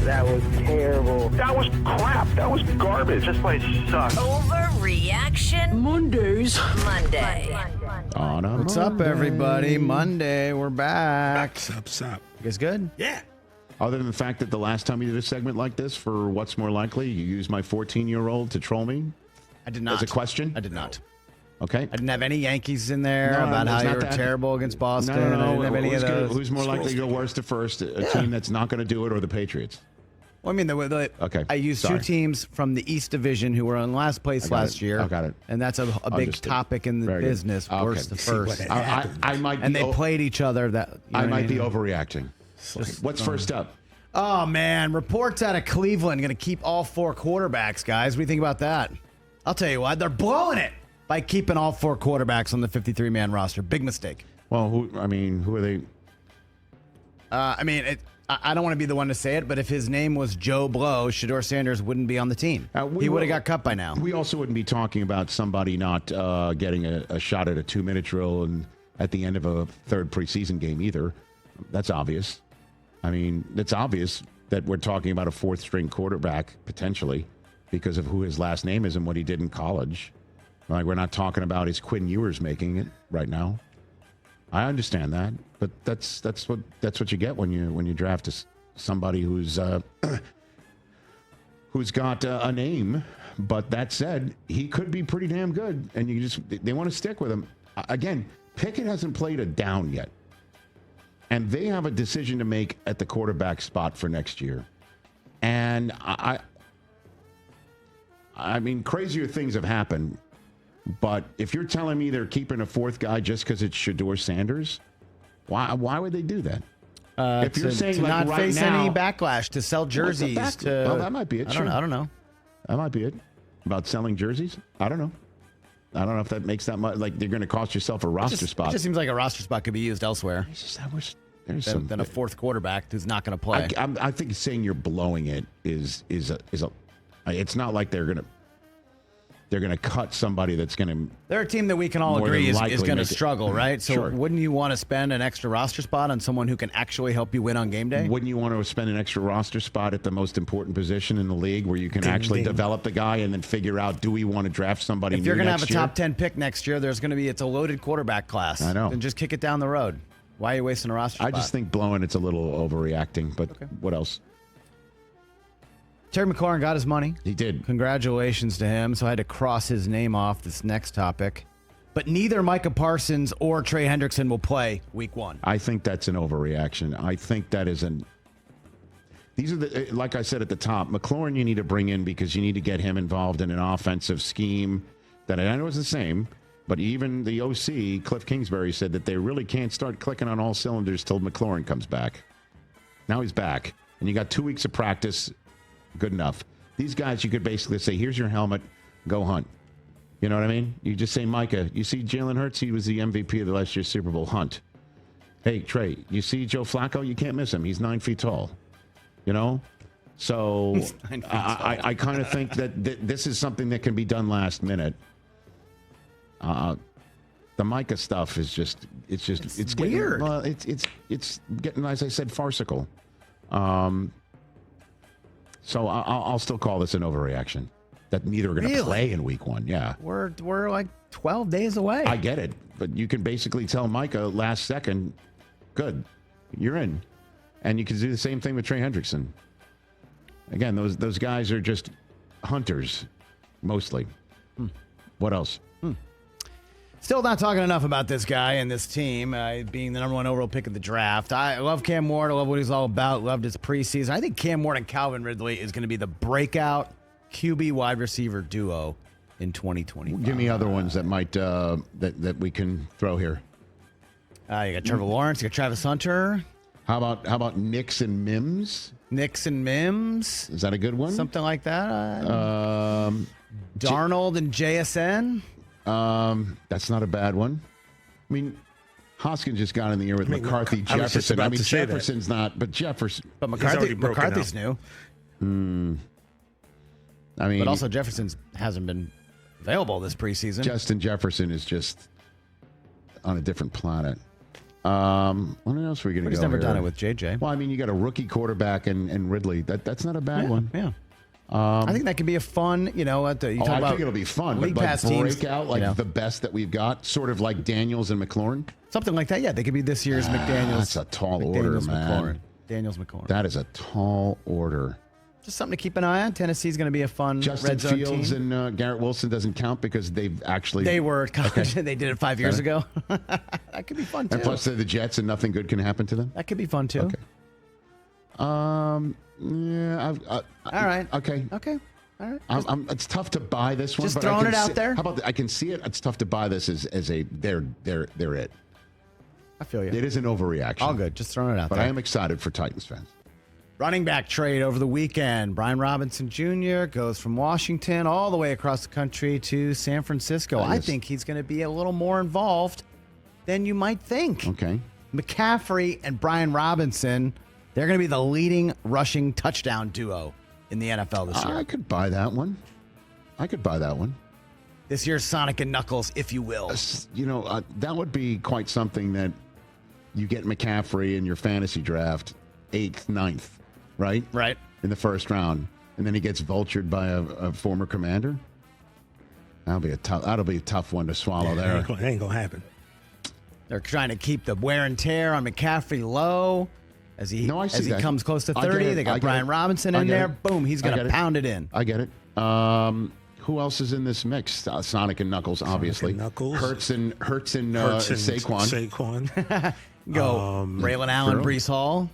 That was terrible. That was crap. That was garbage. This place sucks. Overreaction Monday. What's up, everybody? Monday, we're back. Sup. You guys good? Yeah. Other than the fact that the last time you did a segment like this for What's More Likely, you used my 14-year-old to troll me? I did not. As a question? I did not. Okay. I didn't have any Yankees in there No, about it's how you not were that. terrible against Boston. No. I didn't have any of those. Who's more likely to go worst to first? A team that's not going to do it or the Patriots? Well, I mean, Okay, I used sorry. two teams from the East Division who were in last place last year. I got it. And that's a big Understood. topic in the Very good. business, Okay. worst to first. I might be And they played each other. I might be overreacting. What's first up? Oh, man. Reports out of Cleveland going to keep all four quarterbacks, guys. What do you think about that? I'll tell you what. They're blowing it by keeping all four quarterbacks on the 53-man roster. Big mistake. Well, who are they? I don't want to be the one to say it, but if his name was Joe Blow, Shedeur Sanders wouldn't be on the team. He would have got cut by now. We also wouldn't be talking about somebody not getting a shot at a 2-minute drill and at the end of a third preseason game either. That's obvious. I mean, it's obvious that we're talking about a fourth-string quarterback potentially because of who his last name is and what he did in college. Like, we're not talking about his Quinn Ewers making it right now. I understand that, but that's what you get when you draft somebody who's got a name. But that said, he could be pretty damn good, and they want to stick with him. Again, Pickett hasn't played a down yet, and they have a decision to make at the quarterback spot for next year. And I mean, crazier things have happened. But if you're telling me they're keeping a fourth guy just because it's Shedeur Sanders, why would they do that? If you're saying to like not right face now, any backlash, to sell jerseys, well, that might be it. Sure. I don't know. That might be it. About selling jerseys? I don't know. I don't know if that makes that much. Like, they're going to cost yourself a roster spot. It just seems like a roster spot could be used elsewhere I wish there's some. than a fourth quarterback who's not going to play. I think saying you're blowing it is a. It's not like they're going to cut somebody that's going to. They're a team that we can all more agree than is likely going to make it. struggle, right? So Sure. wouldn't you want to spend an extra roster spot on someone who can actually help you win on game day? Wouldn't you want to spend an extra roster spot at the most important position in the league where you can actually develop the guy and then figure out, do we want to draft somebody If new you're going to have next a year? top 10 pick next year, it's a loaded quarterback class. I know. Then just kick it down the road. Why are you wasting a roster spot? I just think blowing it's a little overreacting, but what else? Terry McLaurin got his money. He did. Congratulations to him. So I had to cross his name off this next topic. But neither Micah Parsons or Trey Hendrickson will play week one. I think that's an overreaction. I think that is these are like I said at the top, McLaurin you need to bring in because you need to get him involved in an offensive scheme that I know is the same, but even the OC, Cliff Kingsbury, said that they really can't start clicking on all cylinders till McLaurin comes back. Now he's back, and you got 2 weeks of practice. Good enough. These guys, you could basically say, here's your helmet, go hunt. You know what I mean? You just say, Micah, you see Jalen Hurts? He was the MVP of the last year's Super Bowl. Hunt. Hey, Trey, you see Joe Flacco? You can't miss him. He's 9 feet tall. You know? So I kind of think that this is something that can be done last minute. The Micah stuff is just it's getting weird. Well, it's getting, as I said, farcical. So I'll still call this an overreaction. That neither are going to play in week one. Yeah, We're like 12 days away. I get it, but you can basically tell Micah last second, good, you're in, and you can do the same thing with Trey Hendrickson. Again, those guys are just hunters, mostly. What else? Still not talking enough about this guy and this team being the number one overall pick of the draft. I love Cam Ward. I love what he's all about. Loved his preseason. I think Cam Ward and Calvin Ridley is going to be the breakout QB wide receiver duo in 2025. Give me other ones that might that we can throw here. You got Trevor Lawrence. You got Travis Hunter. How about Nix and Mims? Nix and Mims. Is that a good one? Something like that. Darnold and JSN. That's not a bad one. I mean, Hoskins just got in the air with McCarthy, I was just Jefferson. about I mean, to say that. Jefferson's not, but Jefferson. But already broken McCarthy's out. new. I mean, But also Jefferson hasn't been available this preseason. Justin Jefferson is just on a different planet. What else are we going to go? He's never here? done it with JJ. Well, I mean, you got a rookie quarterback and Ridley. That's not a bad one. Yeah. I think that could be a fun, you talk I about think it'll be fun. league But pass break teams, out like the best that we've got, sort of like Daniels and McLaurin. something like that. Yeah, they could be this year's McDaniels. That's a tall order, McDaniels, man. McLaurin. Daniels McLaurin. That is a tall order. Just something to keep an eye on. Tennessee's going to be a fun Justin red zone Fields team. and Garrett Wilson doesn't count because they've actually They were college. They did it 5 years ago. That could be fun too. And plus they're the Jets and nothing good can happen to them. That could be fun too. Okay. Yeah. All right. Okay. All right. It's tough to buy this one. Just but throwing I can it out see- there? How about I can see it. It's tough to buy this as a they're it. I feel you. It is an overreaction. All good. Just throwing it out But there. I am excited for Titans fans. Running back trade over the weekend. Brian Robinson Jr. goes from Washington all the way across the country to San Francisco. I think he's going to be a little more involved than you might think. Okay. McCaffrey and Brian Robinson, they're going to be the leading rushing touchdown duo in the NFL this year. I could buy that one. This year's Sonic and Knuckles, if you will. That would be quite something that you get McCaffrey in your fantasy draft 8th, 9th, right? Right. In the first round. And then he gets vultured by a former commander. That'll be a tough one to swallow there. It ain't gonna happen. They're trying to keep the wear and tear on McCaffrey low. As he that. comes close to I get 30, it. they I got get Brian it. Robinson I in get there. it. Boom, he's I going get to it. pound it in. I get it. Who else is in this mix? Sonic and Knuckles, obviously. and Knuckles. Hurts and Saquon. Saquon. Go Braylon Allen, True. Brees Hall.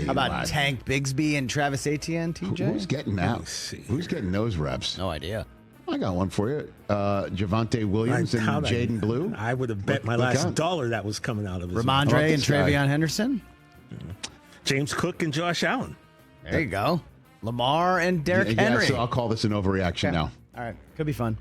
How about Eli. Tank Bigsby and Travis Etienne, TJ? Who's getting that? see. Who's getting those reps? No idea. I got one for you. Javonte Williams and Jaden Blue. I would have bet my Look last out. dollar that was coming out of his How about Ramondre and this guy? Travion Henderson. James Cook and Josh Allen. There you go. Lamar and Derrick Yeah, Henry. so I'll call this an overreaction Okay. now. All right. Could be fun.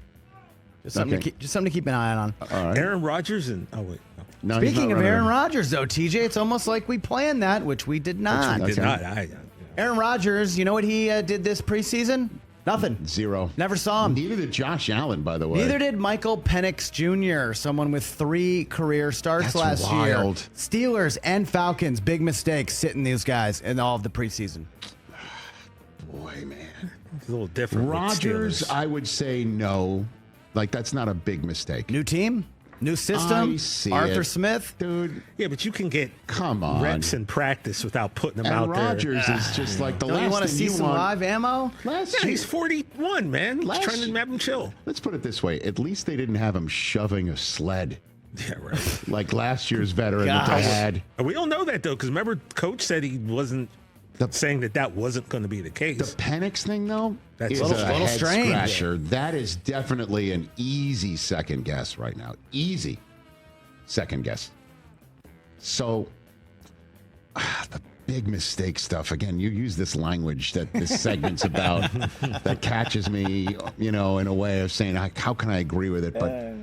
Just something, Okay. to keep an eye on. All right. Aaron Rodgers and no. No, he's Speaking not of running. Aaron Rodgers, though, TJ, it's almost like we planned that, which we did not. Did Okay. not. Aaron Rodgers, you know what he did this preseason? Nothing. Zero. Never saw him. Neither did Josh Allen, by the way. Neither did Michael Penix Jr., someone with 3 career starts That's last wild. year. Steelers and Falcons, big mistakes sitting these guys in all of the preseason. Boy, man. It's a little different. with Rodgers, Steelers. I would say no. Like, that's not a big mistake. New team, new system. I see Arthur it. Smith. Dude, Yeah, but you can get come on. reps in practice without putting them and out there. Rodgers is just like the Don't last you want to thing see you some want. live ammo? Last Yeah, year- he's 41, man. He's Last trying to year- have him chill. Let's put it this way. At least they didn't have him shoving a sled Yeah, right. like last year's veteran that they Gosh. had. We don't know that, though, because remember, Coach said he wasn't saying that wasn't going to be the The case. Penix thing, though, That's is a little head strange. scratcher. That is definitely an easy second guess right now. Easy second guess. So, the big mistake stuff. Again, you use this language that this segment's about that catches me, in a way of saying, how can I agree with it? But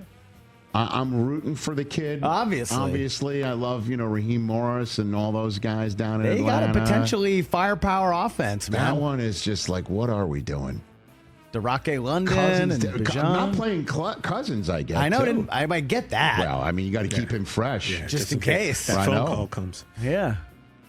I'm rooting for the kid. Obviously. I love, Raheem Morris and all those guys down in They got Atlanta. a potentially firepower offense, That man. one is just like, what are we doing? DeRoque London Cousins, and I'm Bijan. not playing Cousins, I guess. I know. I might get that. Well, I mean, you got to keep him fresh. just in case. That I phone know. call comes. Yeah.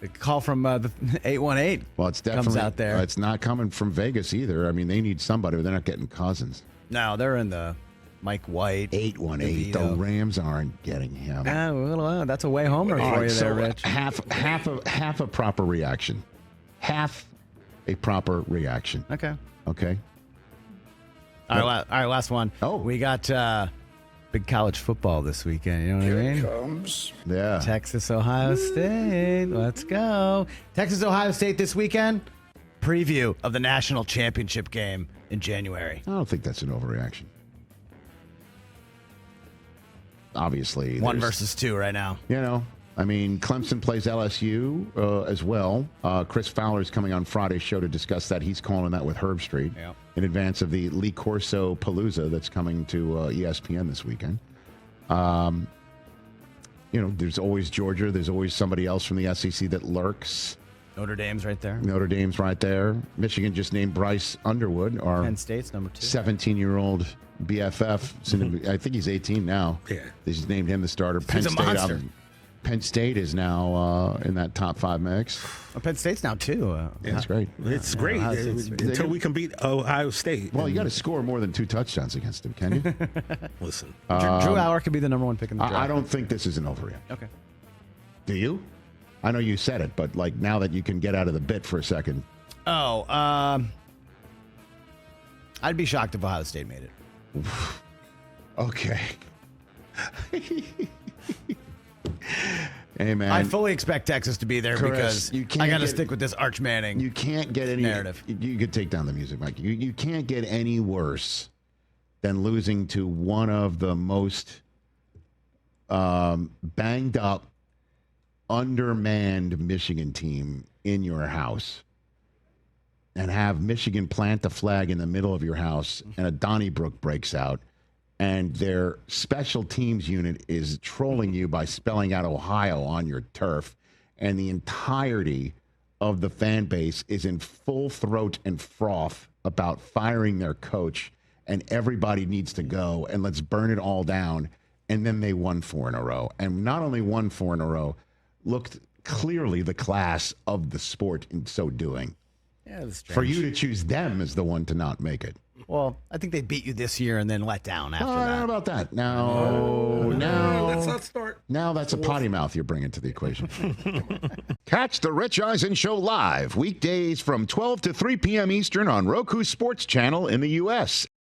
The call from the 818 Well, it's definitely comes out there. It's not coming from Vegas either. I mean, they need somebody, but they're not getting Cousins. No, they're in the Mike White. 818. The DeVito. Rams aren't getting him. Well, that's a way homer All for right, you so there, Rich. half a proper reaction. Half a proper reaction. Okay. Okay. All right, last one. Oh. We got big college football this weekend. You know what I mean? Comes. Yeah. Texas, Ohio State. Let's go. Texas, Ohio State this weekend. Preview of the national championship game in January. I don't think that's an overreaction. Obviously. 1 there's- versus 2 right now. I mean, Clemson plays LSU as well. Chris Fowler's coming on Friday's show to discuss that. He's calling that with Herb Street Yep. in advance of the Lee Corso Palooza that's coming to ESPN this weekend. There's always Georgia. There's always somebody else from the SEC that lurks. Notre Dame's right there. Notre Dame's right there. Michigan just named Bryce Underwood, our Penn State's number 2. 17-year-old BFF. I think he's 18 now. Yeah. They just named him the starter. He's a monster. Penn State is now in that top 5 mix. Well, Penn State's now 2. That's great. It's great Ohio State's until we can beat Ohio State. Well, you got to score more than 2 touchdowns against him, can you? Listen. Drew Hauer could be the number 1 pick in the draft. I don't think this is an overreaction. Okay. Do you? I know you said it, but like now that you can get out of the bit for a second. Oh, I'd be shocked if Ohio State made it. Okay. Hey, man. I fully expect Texas to be there Chris, because I got to stick with this Arch Manning. You can't get any narrative. You could take down the music, Mike. You can't get any worse than losing to one of the most banged up, undermanned Michigan team in your house, and have Michigan plant the flag in the middle of your house, and a Donnybrook breaks out, and their special teams unit is trolling you by spelling out Ohio on your turf, and the entirety of the fan base is in full throat and froth about firing their coach, and everybody needs to go, and let's burn it all down. And then they won 4 in a row. And not only won 4 in a row, looked clearly the class of the sport in so doing. Yeah, that's strange. For you to choose them as the one to not make it. Well, I think they beat you this year and then let down after How that. about that? Now, Let's not start. now that's a potty mouth you're bringing to the equation. Catch the Rich Eisen Show live weekdays from 12 to 3 p.m. Eastern on Roku Sports Channel in the U.S.